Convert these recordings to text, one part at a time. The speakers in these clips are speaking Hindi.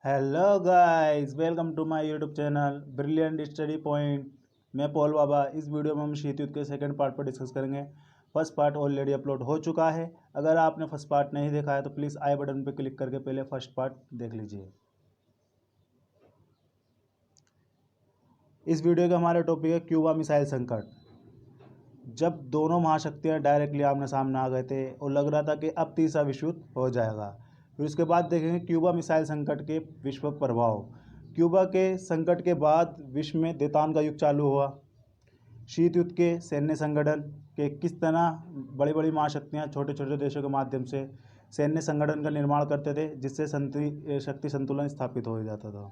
Hello guys, welcome to my YouTube channel brilliant study point. मैं पॉल बाबा। इस वीडियो में हम शीत युद्ध के सेकंड पार्ट पर डिस्कस करेंगे। फर्स्ट पार्ट ऑलरेडी अपलोड हो चुका है। अगर आपने फर्स्ट पार्ट नहीं देखा है तो प्लीज़ आई बटन पर क्लिक करके पहले फर्स्ट पार्ट देख लीजिए। इस वीडियो का हमारा टॉपिक है क्यूबा मिसाइल संकट। जब दोनों महाशक्तियाँ डायरेक्टली आमने सामने आ गए थे और लग रहा था कि अब तीसरा विश्व युद्ध हो जाएगा। फिर उसके बाद देखेंगे क्यूबा मिसाइल संकट के विश्व प्रभाव। क्यूबा के संकट के बाद विश्व में देतान का युग चालू हुआ। शीत युद्ध के सैन्य संगठन के किस तरह बड़ी बड़ी महाशक्तियाँ छोटे छोटे देशों के माध्यम से सैन्य संगठन का निर्माण करते थे, जिससे शक्ति संतुलन स्थापित हो जाता था।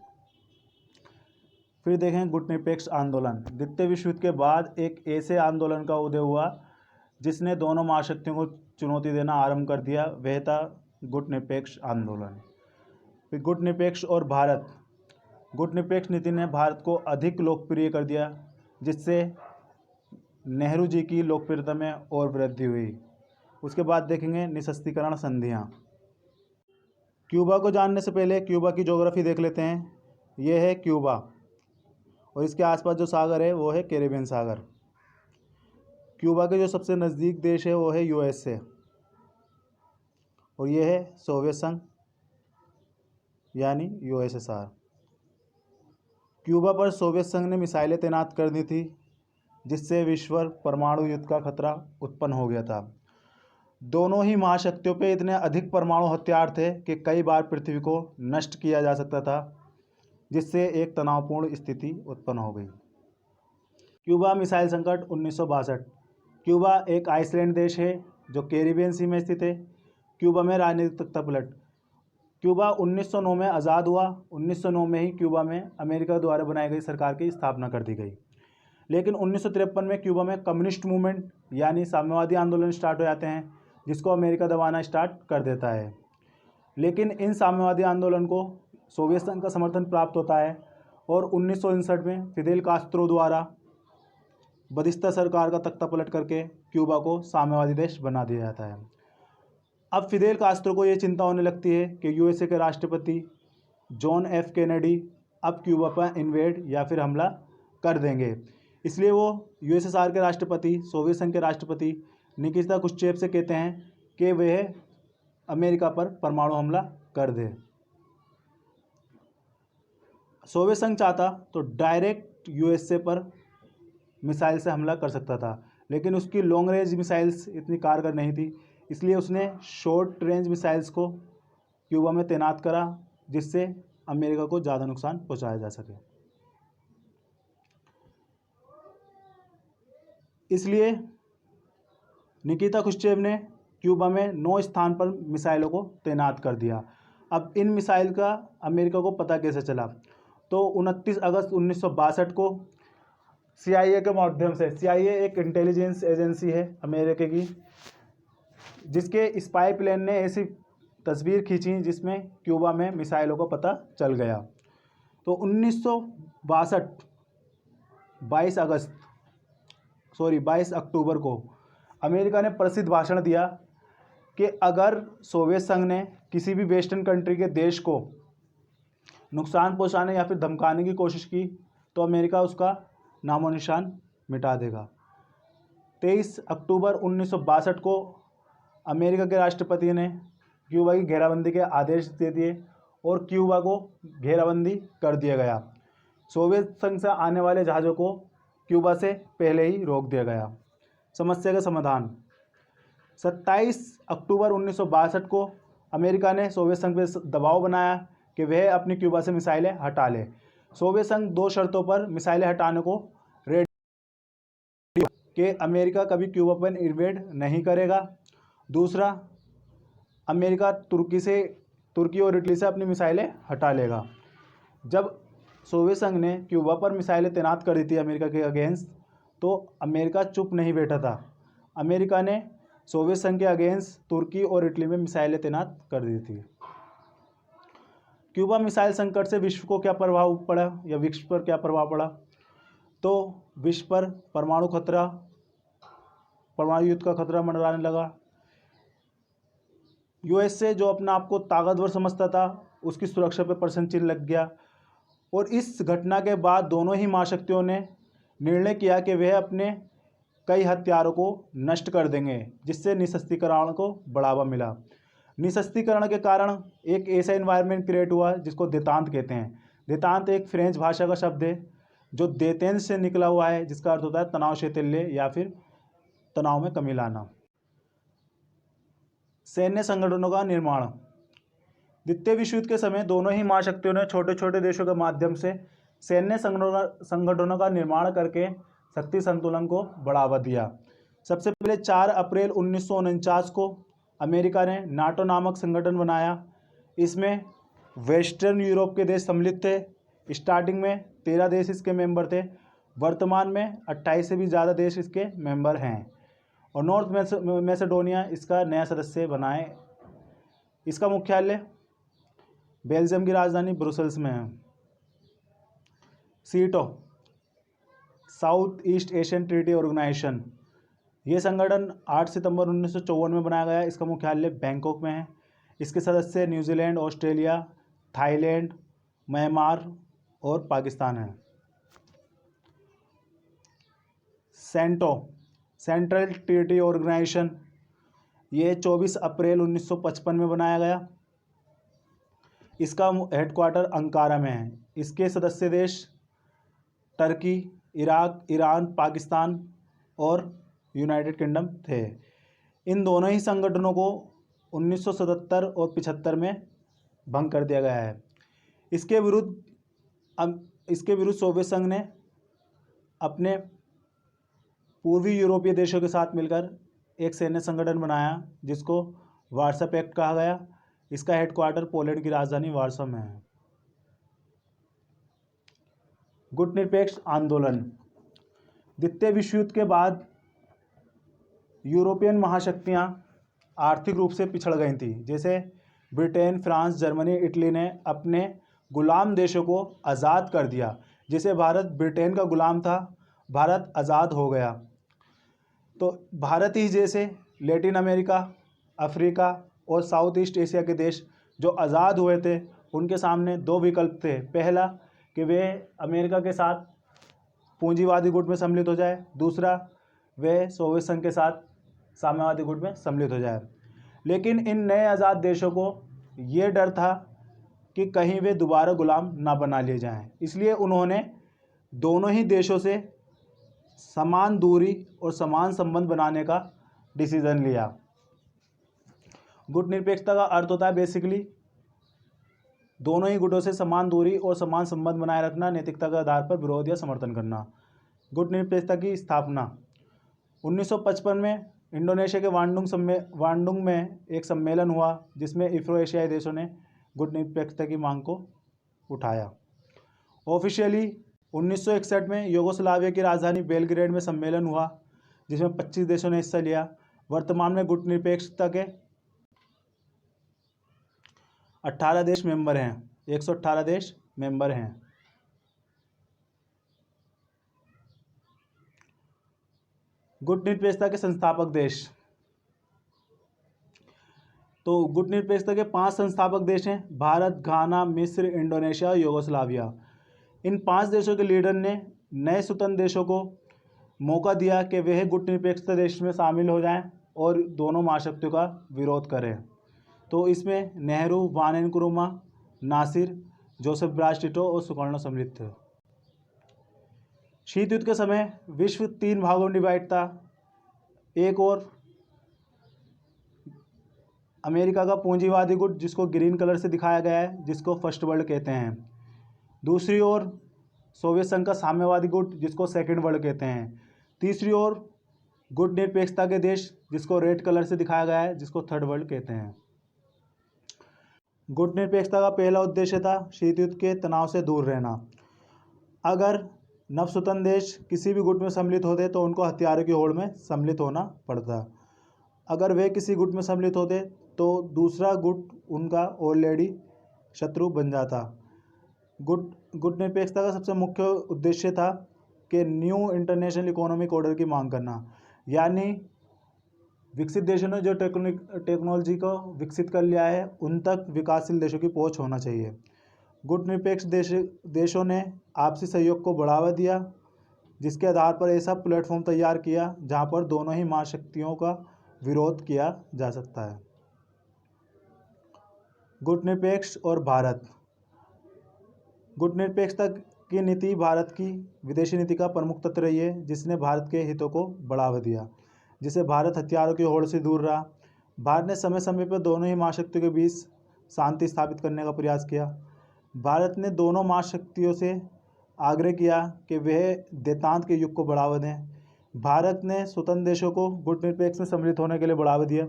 फिर देखें गुटनिरपेक्ष आंदोलन। द्वितीय विश्व युद्ध के बाद एक ऐसे आंदोलन का उदय हुआ जिसने दोनों महाशक्तियों को चुनौती देना आरंभ कर दिया। वह था गुटनिरपेक्ष आंदोलन। फिर गुटनिरपेक्ष और भारत। गुटनिरपेक्ष नीति ने भारत को अधिक लोकप्रिय कर दिया, जिससे नेहरू जी की लोकप्रियता में और वृद्धि हुई। उसके बाद देखेंगे निशस्त्रीकरण संधियाँ। क्यूबा को जानने से पहले क्यूबा की ज्योग्राफी देख लेते हैं। यह है क्यूबा और इसके आसपास जो सागर है वो है कैरिबियन सागर। क्यूबा के जो सबसे नज़दीक देश है वो है यूएसए और ये है सोवियत संघ यानी यूएसएसआर। क्यूबा पर सोवियत संघ ने मिसाइलें तैनात कर दी थी, जिससे विश्व पर परमाणु युद्ध का खतरा उत्पन्न हो गया था। दोनों ही महाशक्तियों पे इतने अधिक परमाणु हथियार थे कि कई बार पृथ्वी को नष्ट किया जा सकता था, जिससे एक तनावपूर्ण स्थिति उत्पन्न हो गई। क्यूबा मिसाइल संकट 1962। क्यूबा एक आइसलैंड देश है जो कैरिबियन सी में स्थित है। क्यूबा में राजनीतिक तख्तापलट। क्यूबा 1909 में आज़ाद हुआ। 1909 में ही क्यूबा में अमेरिका द्वारा बनाई गई सरकार की स्थापना कर दी गई। लेकिन 1953 में क्यूबा में कम्युनिस्ट मूवमेंट यानी साम्यवादी आंदोलन स्टार्ट हो जाते हैं, जिसको अमेरिका दबाना स्टार्ट कर देता है। लेकिन इन साम्यवादी आंदोलन को सोवियत संघ का समर्थन प्राप्त होता है और 1959 में फिदेल कास्त्रो द्वारा बदिस्ता सरकार का तख्ता पलट करके क्यूबा को साम्यवादी देश बना दिया जाता है। अब फिदेल कास्त्रो को ये चिंता होने लगती है कि यूएसए के राष्ट्रपति जॉन एफ कैनेडी अब क्यूबा पर इन्वेड या फिर हमला कर देंगे। इसलिए वो यूएसएसआर के राष्ट्रपति, सोवियत संघ के राष्ट्रपति निकिता क्रुश्चेव से कहते हैं कि वह अमेरिका पर परमाणु हमला कर दे। सोवियत संघ चाहता तो डायरेक्ट यूएसए पर मिसाइल से हमला कर सकता था, लेकिन उसकी लॉन्ग रेंज मिसाइल्स इतनी कारगर नहीं थी। इसलिए उसने शॉर्ट रेंज मिसाइल्स को क्यूबा में तैनात करा, जिससे अमेरिका को ज़्यादा नुकसान पहुंचाया जा सके। इसलिए निकिता क्रुश्चेव ने क्यूबा में 9 स्थान पर मिसाइलों को तैनात कर दिया। अब इन मिसाइल का अमेरिका को पता कैसे चला? तो 29 अगस्त 1962 को CIA के माध्यम से, CIA एक इंटेलिजेंस एजेंसी है अमेरिका की, जिसके स्पाई प्लेन ने ऐसी तस्वीर खींची जिसमें क्यूबा में मिसाइलों का पता चल गया। तो 1962 22 अक्टूबर को अमेरिका ने प्रसिद्ध भाषण दिया कि अगर सोवियत संघ ने किसी भी वेस्टर्न कंट्री के देश को नुकसान पहुंचाने या फिर धमकाने की कोशिश की तो अमेरिका उसका नामो निशान मिटा देगा। 23 अक्टूबर 1962 को अमेरिका के राष्ट्रपति ने क्यूबा की घेराबंदी के आदेश दे दिए और क्यूबा को घेराबंदी कर दिया गया। सोवियत संघ से आने वाले जहाज़ों को क्यूबा से पहले ही रोक दिया गया। समस्या का समाधान। 27 अक्टूबर 1962 को अमेरिका ने सोवियत संघ पर दबाव बनाया कि वह अपनी क्यूबा से मिसाइलें हटा ले। सोवियत संघ 2 शर्तों पर मिसाइलें हटाने को रेडी कि अमेरिका कभी क्यूबा पर इन्वेड नहीं करेगा। दूसरा, अमेरिका तुर्की और इटली से अपनी मिसाइलें हटा लेगा। जब सोवियत संघ ने क्यूबा पर मिसाइलें तैनात कर दी थी अमेरिका के अगेंस्ट, तो अमेरिका चुप नहीं बैठा था। अमेरिका ने सोवियत संघ के अगेंस्ट तुर्की और इटली में मिसाइलें तैनात कर दी थी। क्यूबा मिसाइल संकट से विश्व को क्या प्रभाव पड़ा या विश्व पर क्या प्रभाव पड़ा? तो विश्व पर परमाणु युद्ध का खतरा मंडराने लगा। यूएसए जो अपना आप को ताकतवर समझता था, उसकी सुरक्षा पर प्रश्न चिन्ह लग गया। और इस घटना के बाद दोनों ही महाशक्तियों ने निर्णय किया कि वह अपने कई हथियारों को नष्ट कर देंगे, जिससे निशस्त्रीकरण को बढ़ावा मिला। निशस्त्रीकरण के कारण एक ऐसा इन्वायरमेंट क्रिएट हुआ जिसको देतांत कहते हैं। देतांत एक फ्रेंच भाषा का शब्द है जो देतेन से निकला हुआ है, जिसका अर्थ होता है तनाव शैथिल्य या फिर तनाव में कमी लाना। सैन्य संगठनों का निर्माण। द्वितीय विश्व युद्ध के समय दोनों ही महाशक्तियों ने छोटे छोटे देशों के माध्यम से सैन्य संगठनों का निर्माण करके शक्ति संतुलन को बढ़ावा दिया। सबसे पहले 4 अप्रैल 1949 को अमेरिका ने नाटो नामक संगठन बनाया। इसमें वेस्टर्न यूरोप के देश सम्मिलित थे। स्टार्टिंग में 13 देश इसके मेंबर थे। वर्तमान में 28 से भी ज़्यादा देश इसके मेंबर हैं और नॉर्थ मैसेडोनिया इसका नया सदस्य बना है। इसका मुख्यालय बेल्जियम की राजधानी ब्रुसेल्स में है। SEATO, South East Asian treaty organization, ये संगठन 8 सितंबर 1954 में बनाया गया। इसका मुख्यालय बैंकॉक में है। इसके सदस्य न्यूजीलैंड, ऑस्ट्रेलिया, थाईलैंड, म्यांमार और पाकिस्तान है। सेंटो, सेंट्रल ट्रीटी ऑर्गेनाइजेशन, ये 24 अप्रैल 1955 में बनाया गया। इसका हेडक्वार्टर अंकारा में है। इसके सदस्य देश टर्की, इराक, ईरान, पाकिस्तान और यूनाइटेड किंगडम थे। इन दोनों ही संगठनों को 1977 और 75 में भंग कर दिया गया है। इसके विरुद्ध सोवियत संघ ने अपने पूर्वी यूरोपीय देशों के साथ मिलकर एक सैन्य संगठन बनाया जिसको वार्सा पैक्ट कहा गया। इसका हेडक्वार्टर पोलैंड की राजधानी वार्सा में है। गुटनिरपेक्ष आंदोलन। द्वितीय विश्व युद्ध के बाद यूरोपियन महाशक्तियां आर्थिक रूप से पिछड़ गई थी। जैसे ब्रिटेन, फ्रांस, जर्मनी, इटली ने अपने गुलाम देशों को आज़ाद कर दिया। जैसे भारत ब्रिटेन का गुलाम था, भारत आज़ाद हो गया। तो भारत ही जैसे लैटिन अमेरिका, अफ्रीका और साउथ ईस्ट एशिया के देश जो आज़ाद हुए थे, उनके सामने 2 विकल्प थे। पहला कि वे अमेरिका के साथ पूंजीवादी गुट में सम्मिलित हो जाए, दूसरा वे सोवियत संघ के साथ साम्यवादी गुट में सम्मिलित हो जाए। लेकिन इन नए आज़ाद देशों को ये डर था कि कहीं वे दोबारा गुलाम ना बना लिए जाएं। इसलिए उन्होंने दोनों ही देशों से समान दूरी और समान संबंध बनाने का डिसीजन लिया। गुटनिरपेक्षता का अर्थ होता है बेसिकली दोनों ही गुटों से समान दूरी और समान संबंध बनाए रखना, नैतिकता के आधार पर विरोध या समर्थन करना। गुटनिरपेक्षता की स्थापना 1955 में इंडोनेशिया के वांडुंग में एक सम्मेलन हुआ जिसमें इफ्रो एशियाई देशों ने गुटनिरपेक्षता की मांग को उठाया। ऑफिशियली 1961 में यूगोस्लाविया की राजधानी बेलग्रेड में सम्मेलन हुआ जिसमें 25 देशों ने हिस्सा लिया। वर्तमान में गुटनिरपेक्षता के 18 देश मेंबर हैं। 118 देश मेंबर हैं। गुटनिरपेक्षता के संस्थापक देश। तो गुटनिरपेक्षता के 5 संस्थापक देश हैं: भारत, घाना, मिस्र, इंडोनेशिया, यूगोस्लाविया। इन 5 देशों के लीडर ने नए स्वतंत्र देशों को मौका दिया कि वह गुटनिरपेक्षता देश में शामिल हो जाएं और दोनों महाशक्तियों का विरोध करें। तो इसमें नेहरू, वान Nkrumah, Nasser, Joseph Broz Tito और सुकर्णो सम्मिलित थे। शीत युद्ध के समय विश्व 3 भागों में डिवाइड था। एक और अमेरिका का पूंजीवादी गुट जिसको ग्रीन कलर से दिखाया गया है, जिसको फर्स्ट वर्ल्ड कहते हैं। दूसरी ओर सोवियत संघ का साम्यवादी गुट जिसको सेकंड वर्ल्ड कहते हैं। तीसरी ओर गुटनिरपेक्षता के देश जिसको रेड कलर से दिखाया गया है, जिसको थर्ड वर्ल्ड कहते हैं। गुटनिरपेक्षता का पहला उद्देश्य था शीत युद्ध के तनाव से दूर रहना। अगर नवस्वतंत्र देश किसी भी गुट में सम्मिलित होते तो उनको हथियारों की होड़ में सम्मिलित होना पड़ता। अगर वे किसी गुट में सम्मिलित होते तो दूसरा गुट उनका ऑलरेडी शत्रु बन जाता। गुटनिरपेक्षता का सबसे मुख्य उद्देश्य था कि न्यू इंटरनेशनल इकोनॉमिक ऑर्डर की मांग करना, यानी विकसित देशों ने जो टेक्नोलॉजी को विकसित कर लिया है उन तक विकासशील देशों की पहुंच होना चाहिए। गुटनिरपेक्ष देशों ने आपसी सहयोग को बढ़ावा दिया, जिसके आधार पर ऐसा प्लेटफॉर्म तैयार किया जहां पर दोनों ही महाशक्तियों का विरोध किया जा सकता है। गुटनिरपेक्ष और भारत। गुटनिरपेक्षता की नीति भारत की विदेशी नीति का प्रमुख तत्व रही है, जिसने भारत के हितों को बढ़ावा दिया, जिससे भारत हथियारों की होड़ से दूर रहा। भारत ने समय समय पर दोनों ही महाशक्तियों के बीच शांति स्थापित करने का प्रयास किया। भारत ने दोनों महाशक्तियों से आग्रह किया कि वह देतांत के युग को बढ़ावा दें। भारत ने स्वतंत्र देशों को गुटनिरपेक्ष में सम्मिलित होने के लिए बढ़ावा दिया।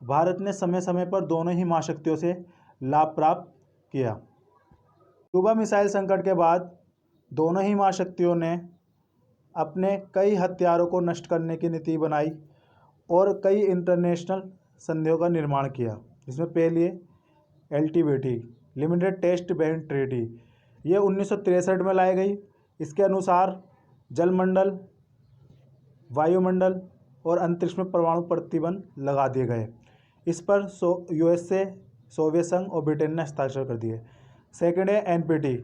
भारत ने समय समय पर दोनों ही महाशक्तियों से लाभ प्राप्त किया। क्यूबा मिसाइल संकट के बाद दोनों ही महाशक्तियों ने अपने कई हथियारों को नष्ट करने की नीति बनाई और कई इंटरनेशनल संधियों का निर्माण किया, जिसमें पहली LTBT limited test band treaty, ये 1963 में लाई गई। इसके अनुसार जलमंडल, वायुमंडल और अंतरिक्ष में परमाणु प्रतिबंध लगा दिए गए। इस पर USA, सोवियत संघ और ब्रिटेन ने हस्ताक्षर कर दिए। सेकेंड है NPT।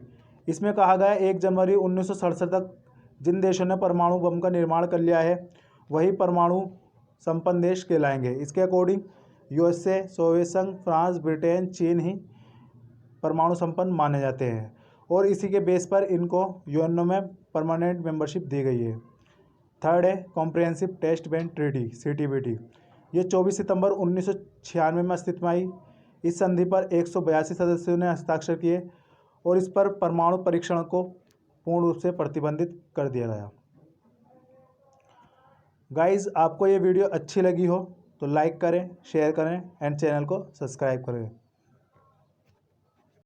इसमें कहा गया 1 जनवरी 1967 तक जिन देशों ने परमाणु बम का निर्माण कर लिया है वही परमाणु संपन्न देश कहलाएंगे। इसके अकॉर्डिंग USA, सोवियत संघ, फ्रांस, ब्रिटेन, चीन ही परमाणु संपन्न माने जाते हैं और इसी के बेस पर इनको UNO में परमानेंट मेंबरशिप दी गई है। थर्ड है comprehensive test band treaty CTBT। ये 24 सितंबर 1996 में अस्तित्व में आई। इस संधि पर 182 सदस्यों ने हस्ताक्षर किए और इस पर परमाणु परीक्षण को पूर्ण रूप से प्रतिबंधित कर दिया गया। गाइस, आपको ये वीडियो अच्छी लगी हो तो लाइक करें, शेयर करें एंड चैनल को सब्सक्राइब करें।